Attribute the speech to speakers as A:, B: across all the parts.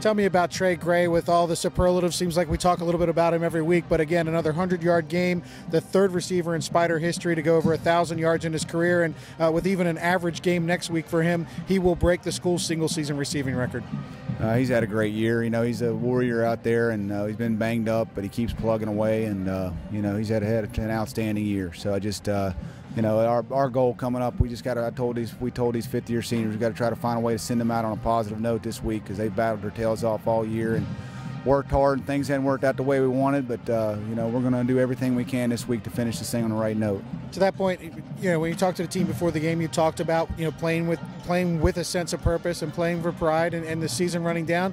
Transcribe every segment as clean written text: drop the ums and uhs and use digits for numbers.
A: Tell me about Trey Gray with all the superlatives. Seems like we talk a little bit about him every week, but again, another 100-yard game, the third receiver in Spider history to go over 1,000 yards in his career, and with even an average game next week for him, he will break the school single-season receiving record.
B: He's had a great year. You know, he's a warrior out there, and he's been banged up, but he keeps plugging away, and you know, he's had an outstanding year. So I just, you know, our goal coming up, we just got to. We told these fifth-year seniors we got to try to find a way to send them out on a positive note this week because they've battled their tails off all year and worked hard, and things hadn't worked out the way we wanted. But you know, we're going to do everything we can this week to finish this thing on the right note.
A: To that point, you know, when you talked to the team before the game, you talked about, you know, playing with a sense of purpose and playing for pride, and the season running down.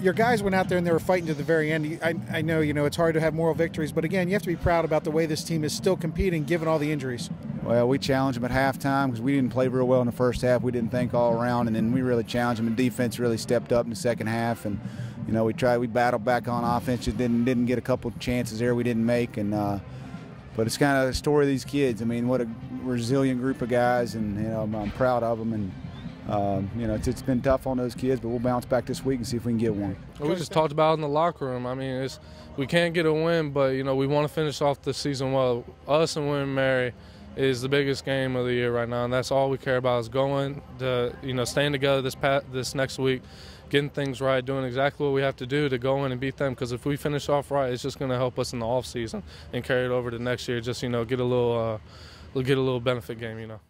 A: Your guys went out there and they were fighting to the very end. I know, you know, it's hard to have moral victories, but again, you have to be proud about the way this team is still competing given all the injuries.
B: Well, we challenged them at halftime because we didn't play real well in the first half. We didn't think all around, and then we really challenged them, and defense really stepped up in the second half. And you know, we battled back on offense. Just didn't get a couple of chances there we didn't make, and but it's kind of the story of these kids. I mean, what a resilient group of guys, and you know, I'm proud of them. And you know, it's been tough on those kids, but we'll bounce back this week and see if we can get one.
C: We just talked about it in the locker room. I mean, we can't get a win, but you know, we want to finish off the season well. Us and William Mary is the biggest game of the year right now, and that's all we care about is going to, you know, staying together this next week, getting things right, doing exactly what we have to do to go in and beat them. Because if we finish off right, it's just going to help us in the off season and carry it over to next year. Just, you know, get a little benefit game, you know.